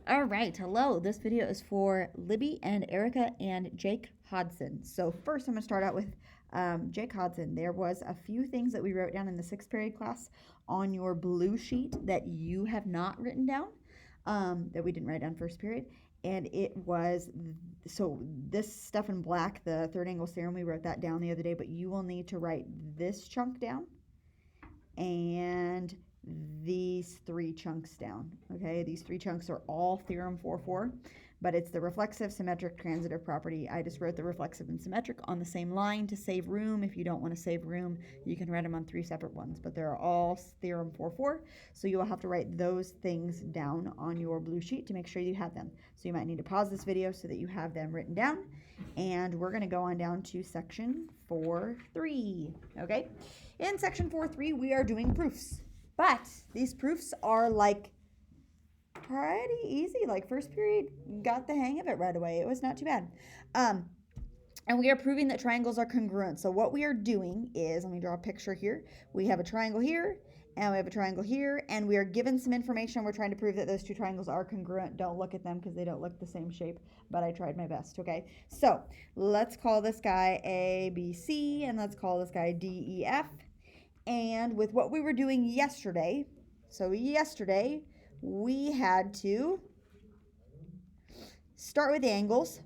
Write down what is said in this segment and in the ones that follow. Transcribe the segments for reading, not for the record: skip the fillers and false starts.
All right, hello. This video is for Libby and Erica and Jake Hodson. So first I'm going to start out with Jake Hodson. There was a few things that we wrote down in the 6th period class on your blue sheet that you have not written down, that we didn't write down 1st period. And it was, so this stuff in black, the third angle theorem, we wrote that down the other day, but you will need to write this chunk down and these 3 chunks down. Okay, these 3 chunks are all theorem 4.4, but it's the reflexive, symmetric, transitive property. I just wrote the reflexive and symmetric on the same line to save room. If you don't want to save room, you can write them on 3 separate ones, but they're all theorem 4.4, so you will have to write those things down on your blue sheet to make sure you have them. So you might need to pause this video so that you have them written down, and we're going to go on down to section 4.3. Okay, in section 4.3 we are doing proofs. But these proofs are like pretty easy. Like 1st period got the hang of it right away. It was not too bad. And we are proving that triangles are congruent. So what we are doing is, let me draw a picture here. We have a triangle here and we have a triangle here, and we are given some information. We're trying to prove that those 2 triangles are congruent. Don't look at them because they don't look the same shape, but I tried my best. Okay, so let's call this guy A, B, C, and let's call this guy D, E, F. And with what we were doing yesterday, so yesterday we had to start with the angles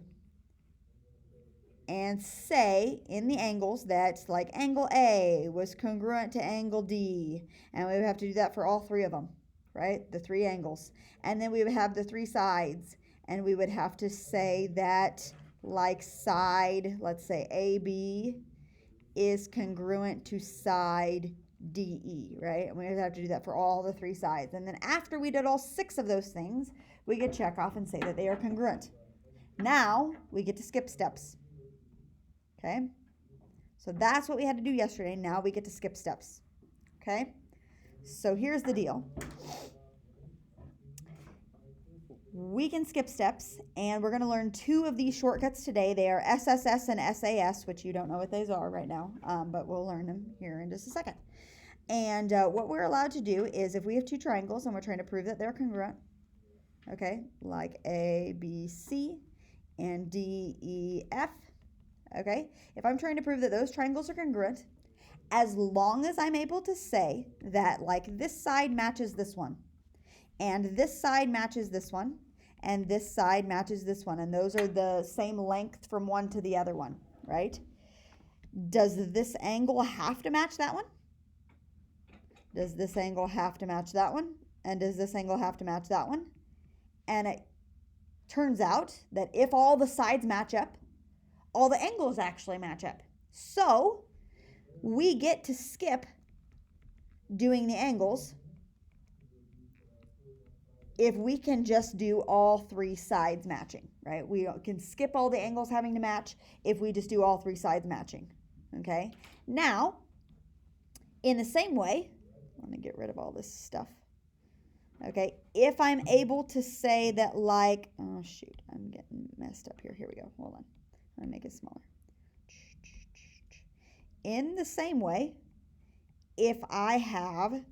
and say in the angles that like angle A was congruent to angle D, and we would have to do that for all 3 of them, right? The 3 angles. And then we would have the 3 sides, and we would have to say that like side, let's say AB is congruent to side DE, right? And we have to do that for all the 3 sides. And then after we did all 6 of those things, we could check off and say that they are congruent. Now we get to skip steps. Okay? So that's what we had to do yesterday. Now we get to skip steps. Okay? So here's the deal. We can skip steps, and we're going to learn 2 of these shortcuts today. They are SSS and SAS, which you don't know what those are right now, but we'll learn them here in just a second. And what we're allowed to do is, if we have 2 triangles and we're trying to prove that they're congruent, okay, like A, B, C, and D, E, F, okay, if I'm trying to prove that those triangles are congruent, as long as I'm able to say that like this side matches this one, and this side matches this one, and this side matches this one, and those are the same length from one to the other one, right? Does this angle have to match that one? Does this angle have to match that one? And does this angle have to match that one? And it turns out that if all the sides match up, all the angles actually match up. So we get to skip doing the angles if we can just do all 3 sides matching, right? We can skip all the angles having to match if we just do all 3 sides matching, okay? Now, in the same way, let me get rid of all this stuff, okay? If I'm able to say that like, oh shoot, I'm getting messed up here. Here we go, hold on. Let me make it smaller. In the same way, if I have,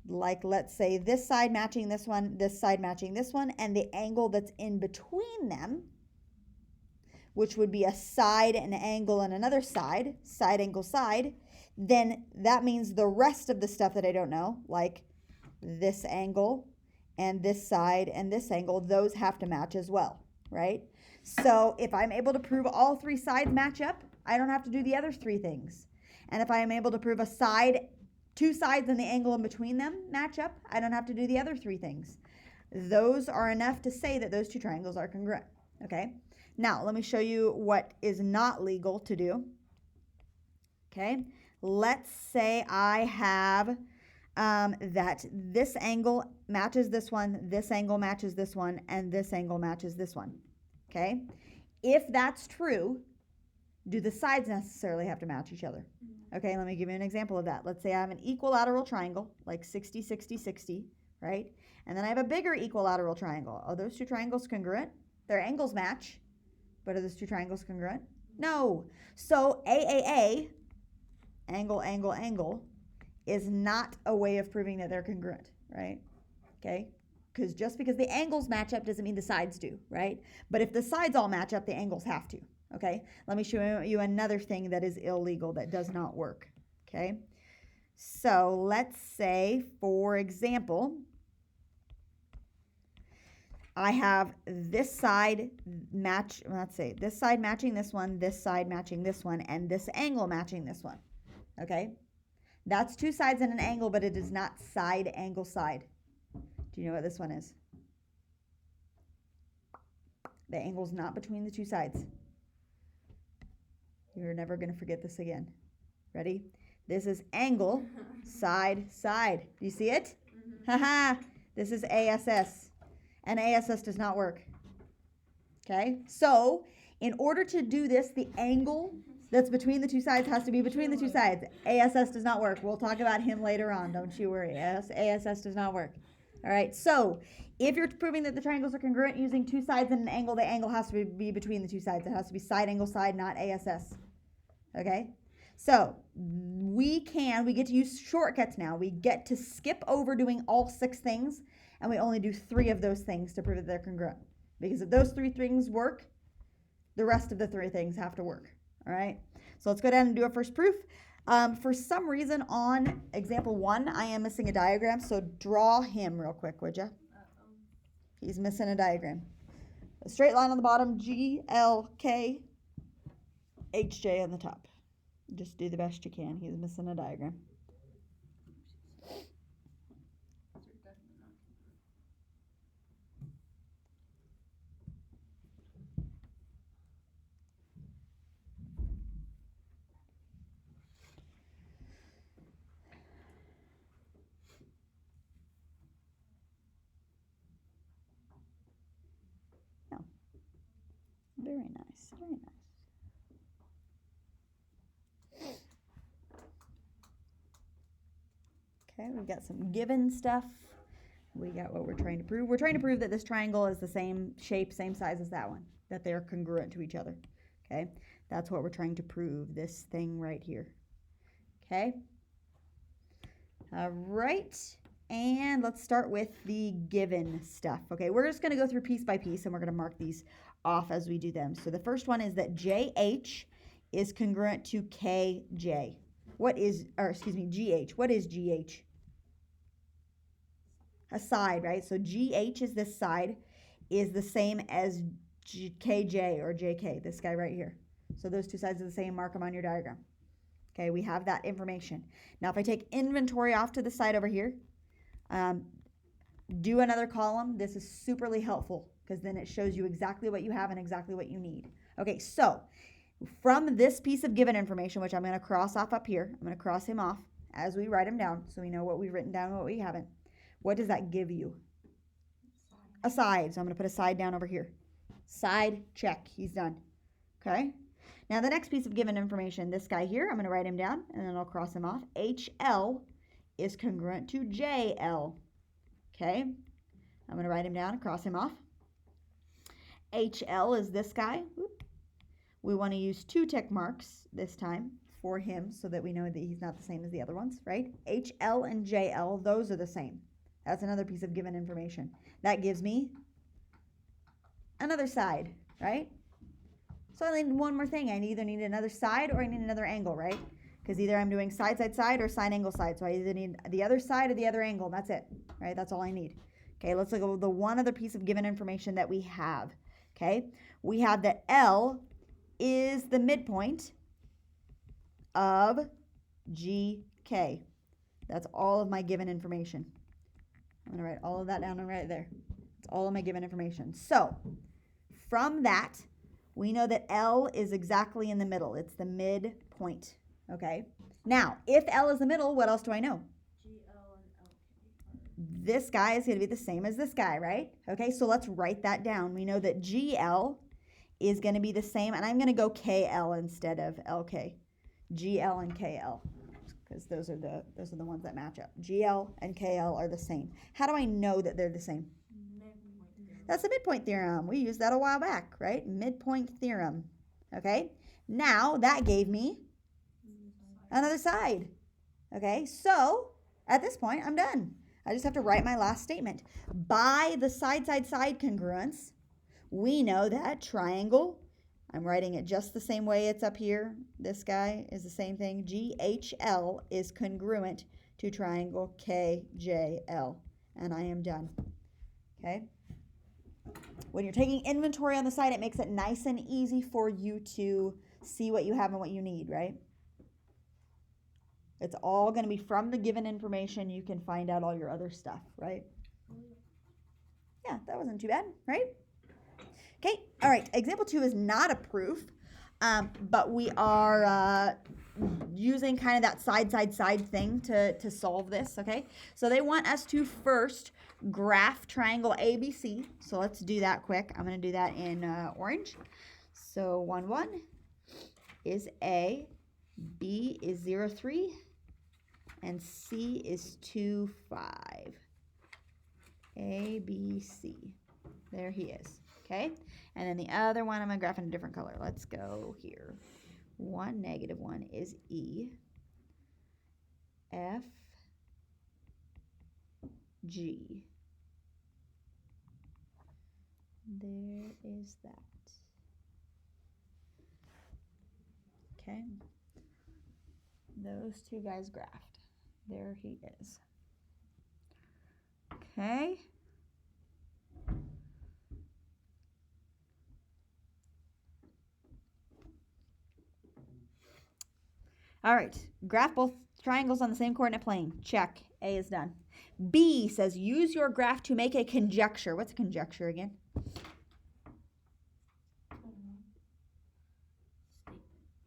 like, let's say this side matching this side matching this one, and the angle that's in between them, which would be a side, an angle, and another side, side, angle, side, then that means the rest of the stuff that I don't know, like this angle and this side and this angle, those have to match as well, right? So if I'm able to prove all 3 sides match up, I don't have to do the other 3 things. And if I am able to prove a side, 2 sides and the angle in between them match up, I don't have to do the other 3 things. Those are enough to say that those 2 triangles are congruent, okay? Now, let me show you what is not legal to do, okay? Let's say I have that this angle matches this angle matches this one, and this angle matches this one, okay? If that's true, do the sides necessarily have to match each other? Okay, let me give you an example of that. Let's say I have an equilateral triangle, like 60, 60, 60, right? And then I have a bigger equilateral triangle. Are those 2 triangles congruent? Their angles match, but are those 2 triangles congruent? No. So AAA, angle, angle, is not a way of proving that they're congruent, right? Okay, because just because the angles match up doesn't mean the sides do, right? But if the sides all match up, the angles have to, okay? Let me show you another thing that is illegal, that does not work, okay? So let's say, for example, I have this side let's say this side matching this one, this side matching this one, and this angle matching this one, okay? That's two sides and an angle, but it is not side, angle, side. Do you know what this one is? The angle's not between the two sides. You're never going to forget this again. Ready? This is angle, side, side. Do you see it? Haha. This is ASS. And ASS does not work. Okay? So, in order to do this, the angle that's between the two sides has to be between the two sides. ASS does not work. We'll talk about him later on. Don't you worry. ASS does not work. All right. So, if you're proving that the triangles are congruent using two sides and an angle, the angle has to be between the two sides. It has to be side, angle, side, not ASS. Okay? So, we get to use shortcuts now. We get to skip over doing all 6 things, and we only do 3 of those things to prove that they're congruent. Because if those 3 things work, the rest of the 3 things have to work. All right, so let's go down and do our first proof. For some reason on example 1, I am missing a diagram, so draw him real quick, would you? He's missing a diagram. A straight line on the bottom, G, L, K, H, J on the top. Just do the best you can. He's missing a diagram. Very nice, very nice. Okay, we've got some given stuff. We got what we're trying to prove. We're trying to prove that this triangle is the same shape, same size as that one, that they're congruent to each other. Okay, that's what we're trying to prove, this thing right here. Okay, all right, and let's start with the given stuff. Okay, we're just going to go through piece by piece, and we're going to mark these off as we do them. So the first one is that JH is congruent to KJ. GH. What is GH? A side, right? So GH is this side, is the same as KJ or JK, this guy right here. So those 2 sides are the same, mark them on your diagram. Okay, we have that information. Now if I take inventory off to the side over here, do another column. This is superly helpful because then it shows you exactly what you have and exactly what you need. Okay, so from this piece of given information, which I'm going to cross off up here, I'm going to cross him off as we write him down so we know what we've written down and what we haven't. What does that give you? A side. So I'm going to put a side down over here. Side, check. He's done. Okay. Now the next piece of given information, this guy here, I'm going to write him down and then I'll cross him off. HL is congruent to JL. Okay. I'm going to write him down and cross him off. HL is this guy. We want to use 2 tick marks this time for him so that we know that he's not the same as the other ones, right? HL and JL, those are the same. That's another piece of given information. That gives me another side, right? So I need one more thing. I either need another side or I need another angle, right? Because either I'm doing side, side, side or side, angle, side. So I either need the other side or the other angle. That's it, right? That's all I need. Okay, let's look at the one other piece of given information that we have. Okay, we have that L is the midpoint of GK. That's all of my given information. I'm going to write all of that down right there. It's all of my given information. So from that, we know that L is exactly in the middle. It's the midpoint. Okay. Now, if L is the middle, what else do I know? GL and LK. This guy is going to be the same as this guy, right? Okay, so let's write that down. We know that GL is going to be the same, and I'm going to go KL instead of LK. GL and KL, because those are the ones that match up. GL and KL are the same. How do I know that they're the same? That's the midpoint theorem. We used that a while back, right? Midpoint theorem. Okay? Now, that gave me another side. Okay? So, at this point, I'm done. I just have to write my last statement. By the side, side, side congruence, we know that triangle, I'm writing it just the same way it's up here. This guy is the same thing. GHL is congruent to triangle KJL. And I am done. Okay? When you're taking inventory on the side, it makes it nice and easy for you to see what you have and what you need, right? It's all going to be from the given information. You can find out all your other stuff, right? Yeah, that wasn't too bad, right? Okay, all right. Example 2 is not a proof, but we are using kind of that side, side, side thing to solve this, okay? So they want us to first graph triangle ABC. So let's do that quick. I'm going to do that in orange. So 1, 1 is A, B is 0, 3, and C is 2, 5. A, B, C. There he is. Okay? And then the other one, I'm going to graph in a different color. Let's go here. 1, negative 1 is E. F, G. There is that. Okay? Those two guys graphed. There he is. Okay? All right, graph both triangles on the same coordinate plane. Check. A is done. B says use your graph to make a conjecture. What's a conjecture again?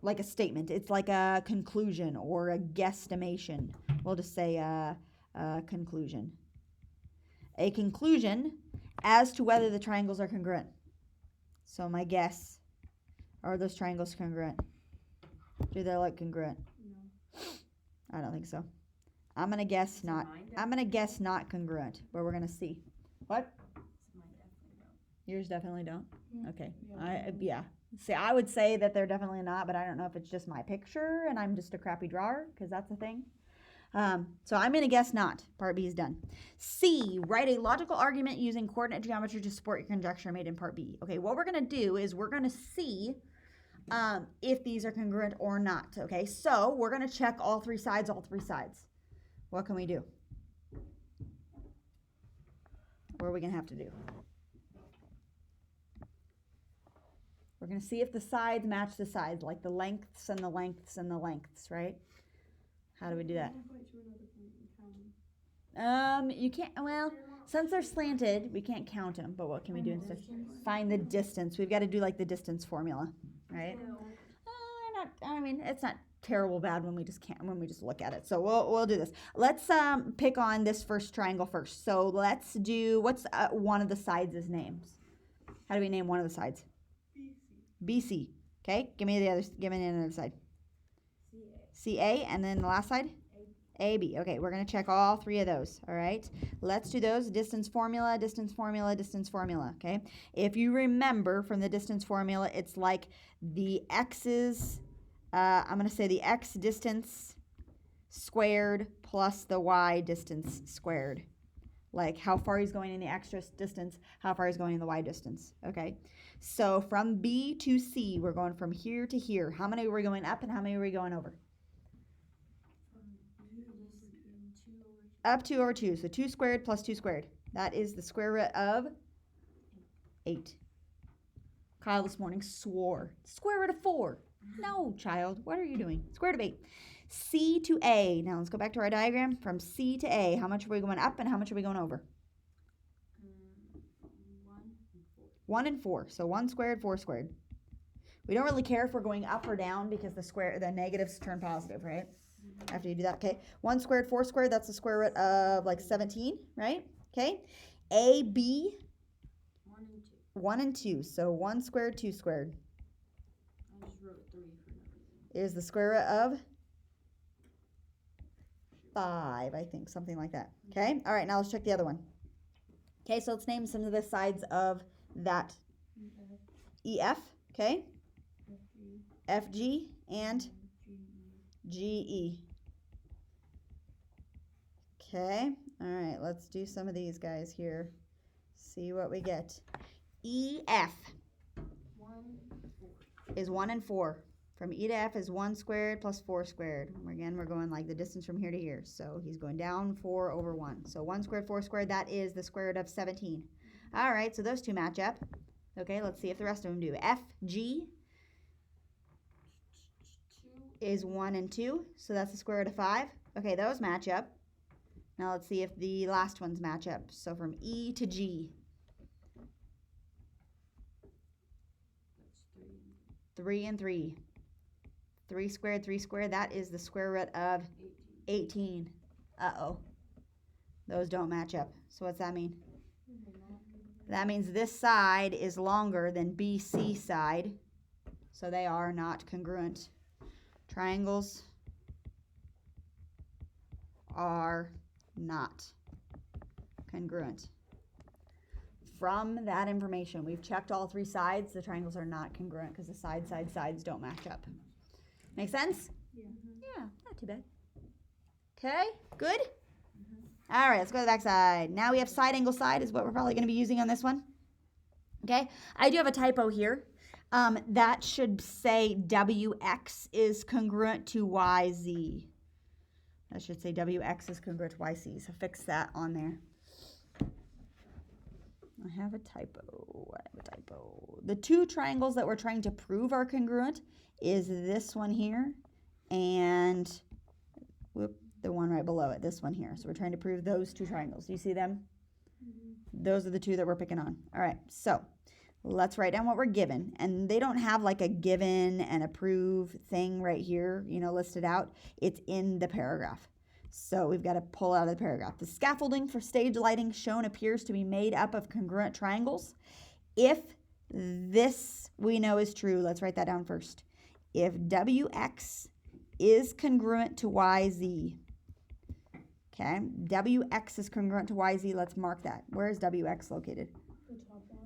Like a statement. It's like a conclusion or a guesstimation. We'll just say a conclusion. A conclusion as to whether the triangles are congruent. So my guess, are those triangles congruent? Do they look congruent? No. I don't think so. I'm gonna guess not. I'm gonna guess not congruent, but we're gonna see. What? Mine definitely don't. Yours definitely don't? Okay. Yeah. See, I would say that they're definitely not, but I don't know if it's just my picture and I'm just a crappy drawer, because that's a thing. So I'm gonna guess not. Part B is done. C, write a logical argument using coordinate geometry to support your conjecture made in part B. Okay, what we're gonna do is we're gonna see if these are congruent or not. Okay, so we're going to check all three sides, What can we do? What are we going to have to do? We're going to see if the sides match the sides, like the lengths and the lengths and the lengths, right? How do we do that? You can't, well, since they're slanted, we can't count them, but what can we do instead? Find the distance. We've got to do like the distance formula. Right? It's not terrible bad when we just look at it. So we'll do this. Let's pick on this first triangle first. So let's do, what's one of the sides' names? How do we name one of the sides? BC. Okay, give me another side. CA, and then the last side? AB. Okay, we're going to check all three of those. All right, let's do those. Distance formula, distance formula, distance formula. Okay, if you remember from the distance formula, it's like the x's, I'm going to say the x distance squared plus the y distance squared. Like how far he's going in the x distance, how far he's going in the y distance. Okay, so from B to C, we're going from here to here. How many are we going up and how many are we going over? Up 2 over 2. So 2 squared plus 2 squared. That is the square root of 8. Kyle this morning swore. Square root of 4. No, child. What are you doing? Square root of 8. C to A. Now let's go back to our diagram. From C to A, how much are we going up and how much are we going over? 1 and 4. So 1 squared, 4 squared. We don't really care if we're going up or down because the negatives turn positive, right? After you do that, okay. 1 squared, 4 squared, that's the square root of like 17, right? Okay. AB. 1 and 2. 1 and 2. So 1 squared, 2 squared. I just wrote 3 for no reason. Is the square root of 5, I think, something like that. Okay. All right, now let's check the other one. Okay, so let's name some of the sides of that. EF, okay. FG and GE. Okay, All right, let's do some of these guys here. See what we get. EF is 1 and 4. From E to F is 1 squared plus 4 squared. Again, we're going like the distance from here to here. So he's going down 4 over 1. So 1 squared, 4 squared, that is the square root of 17. All right, so those two match up. Okay, let's see if the rest of them do. FG is 1 and 2. So that's the square root of 5. Okay, those match up. Now let's see if the last ones match up. So from E to G. 3 and 3. 3 squared, that is the square root of 18. Uh-oh. Those don't match up. So what's that mean? That means this side is longer than BC side. So they are not congruent. Triangles are not congruent. From that information, we've checked all 3 sides. The triangles are not congruent because the sides don't match up. Make sense? Yeah. Yeah, not too bad. Okay, good? All right, let's go to the back side. Now we have side angle side is what we're probably going to be using on this one. Okay, I do have a typo here. That should say WX is congruent to YZ. That should say WX is congruent to YC, so fix that on there. I have a typo. The 2 triangles that we're trying to prove are congruent is this one here and the one right below it, this one here. So we're trying to prove those 2 triangles. Do you see them? Those are the 2 that we're picking on. All right, so let's write down what we're given. And they don't have like a given and a prove thing right here, you know, listed out. It's in the paragraph. So we've got to pull out of the paragraph. The scaffolding for stage lighting shown appears to be made up of congruent triangles. If this we know is true, let's write that down first. If WX is congruent to YZ, okay, WX is congruent to YZ, let's mark that. Where is WX located?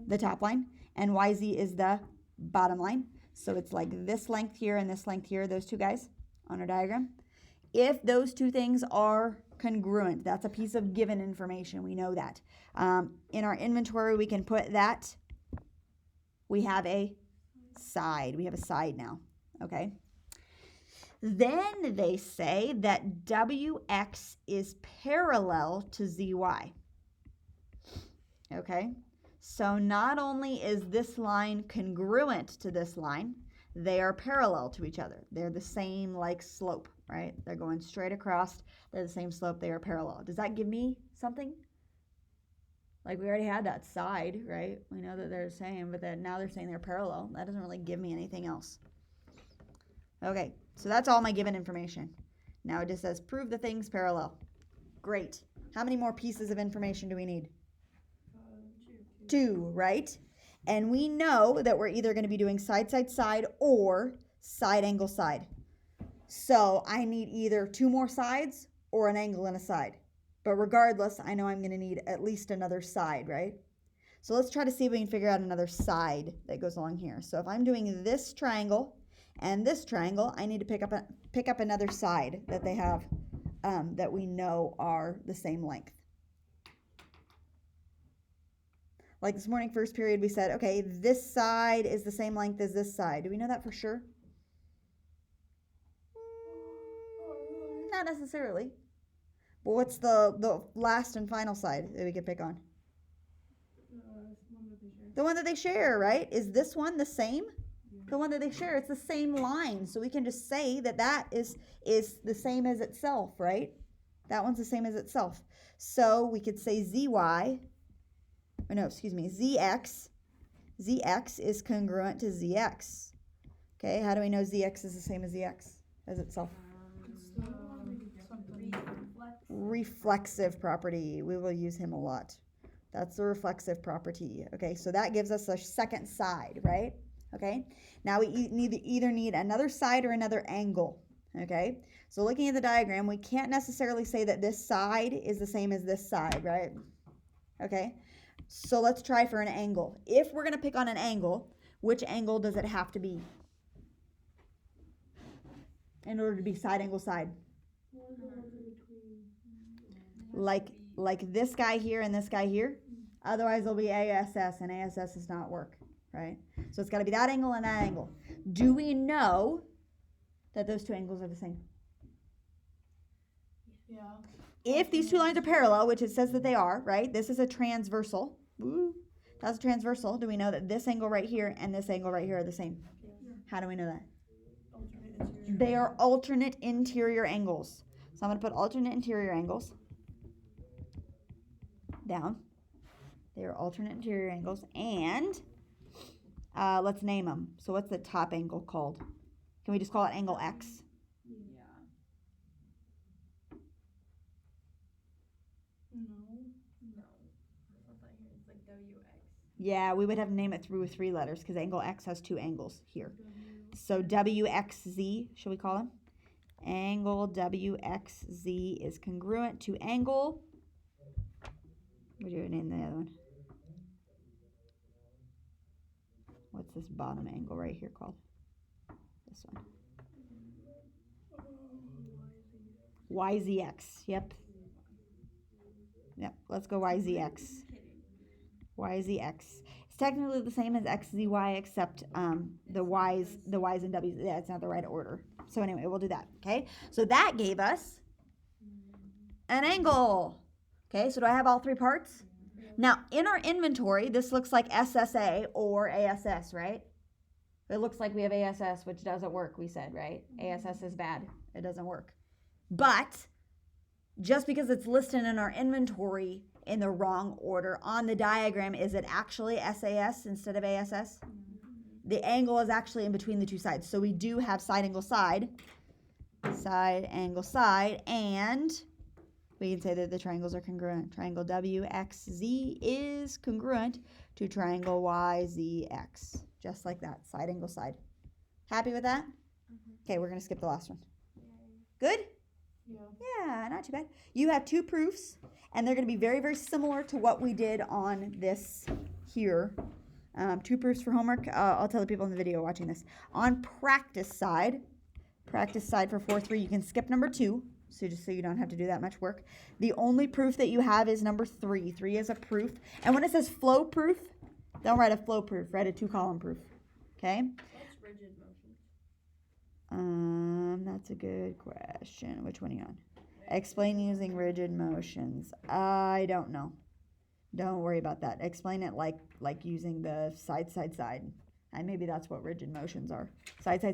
The top line. And YZ is the bottom line. So it's like this length here and this length here, those 2 guys on our diagram. If those 2 things are congruent, that's a piece of given information. We know that. In our inventory, we can put that. We have a side. We have a side now. Okay. Then they say that WX is parallel to ZY. Okay. So not only is this line congruent to this line, they are parallel to each other. They're the same like slope, right? They're going straight across. They're the same slope. They are parallel. Does that give me something? Like we already had that side, right? We know that they're the same, but now they're saying they're parallel. That doesn't really give me anything else. Okay, so that's all my given information. Now it just says prove the things parallel. Great. How many more pieces of information do we need? 2, right? And we know that we're either going to be doing side, side, side or side, angle, side. So I need either 2 more sides or an angle and a side. But regardless, I know I'm going to need at least another side, right? So let's try to see if we can figure out another side that goes along here. So if I'm doing this triangle and this triangle, I need to pick up another side that they have that we know are the same length. Like this morning, first period, we said, okay, this side is the same length as this side. Do we know that for sure? Not necessarily. But what's the last and final side that we could pick on? The one that they share, right? Is this one the same? The one that they share, it's the same line. So we can just say that that is the same as itself, right? That one's the same as itself. So we could say ZX is congruent to ZX. Okay, how do we know ZX is the same as ZX as itself? Reflexive property. We will use him a lot. That's the reflexive property. Okay, so that gives us a second side, right? Okay, now we either need another side or another angle. Okay, so looking at the diagram, we can't necessarily say that this side is the same as this side, right? Okay, so let's try for an angle. If we're going to pick on an angle, which angle does it have to be in order to be side angle side? Like like this guy here and this guy here. Otherwise, it'll be ASS, and ASS does not work, right? So it's got to be that angle and that angle. Do we know that those two angles are the same? Yeah. If these two lines are parallel, which it says that they are, right? This is a transversal. Ooh, that's a transversal. Do we know that this angle right here and this angle right here are the same? Yeah. How do we know that? Alternate interior. They are alternate interior angles. So I'm going to put alternate interior angles down. They are alternate interior angles. And let's name them. So what's the top angle called? Can we just call it angle X? Yeah. No. It's not here. It's like WX. Yeah, we would have to name it through 3 letters because angle X has 2 angles here. So WXZ, should we call them? Angle WXZ is congruent to angle. What do you name the other one? What's this bottom angle right here called? This one. YZX. Yep. Yep. Let's go YZX. YZX. It's technically the same as XZY except the Y's and W's. Yeah, it's not the right order. So anyway, we'll do that. Okay. So that gave us an angle. Okay. So do I have all 3 parts? Now in our inventory, this looks like SSA or ASS, right? It looks like we have ASS, which doesn't work. We said, right? ASS is bad. It doesn't work. But just because it's listed in our inventory in the wrong order on the diagram, is it actually SAS instead of ASS? The angle is actually in between the 2 sides. So we do have side angle side, and we can say that the triangles are congruent. Triangle WXZ is congruent to triangle YZX. Just like that, side angle side. Happy with that? Okay, we're going to skip the last one. Good? Yeah, not too bad. You have 2 proofs, and they're going to be very, very similar to what we did on this here. 2 proofs for homework. I'll tell the people in the video watching this. On practice side for 4-3, you can skip number 2, so just so you don't have to do that much work. The only proof that you have is number 3. 3 is a proof. And when it says flow proof, don't write a flow proof. Write a 2-column proof. Okay? What's rigid motions? That's a good question. Which one are you on? Explain using rigid motions. I don't know. Don't worry about that. Explain it like using the side. And maybe that's what rigid motions are. Side.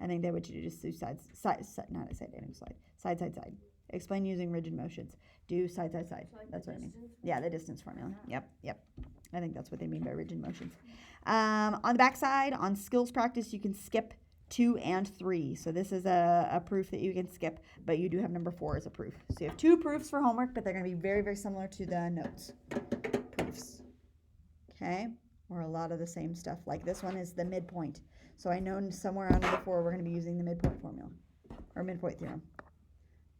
I think that what you do just do side. Not a side angle side. Explain using rigid motions. Do side. So like That's the what I mean. distance? Yeah, the distance formula. Yep. I think that's what they mean by rigid motions. On the back side, on skills practice, you can skip 2 and 3. So this is a proof that you can skip, but you do have number 4 as a proof. So you have 2 proofs for homework, but they're going to be very, very similar to the notes proofs. Okay? Or a lot of the same stuff. Like this one is the midpoint. So I know somewhere on number 4 we're going to be using the midpoint formula or midpoint theorem.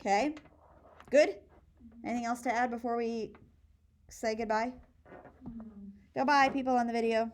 Okay? Good? Anything else to add before we say goodbye? Goodbye, people on the video.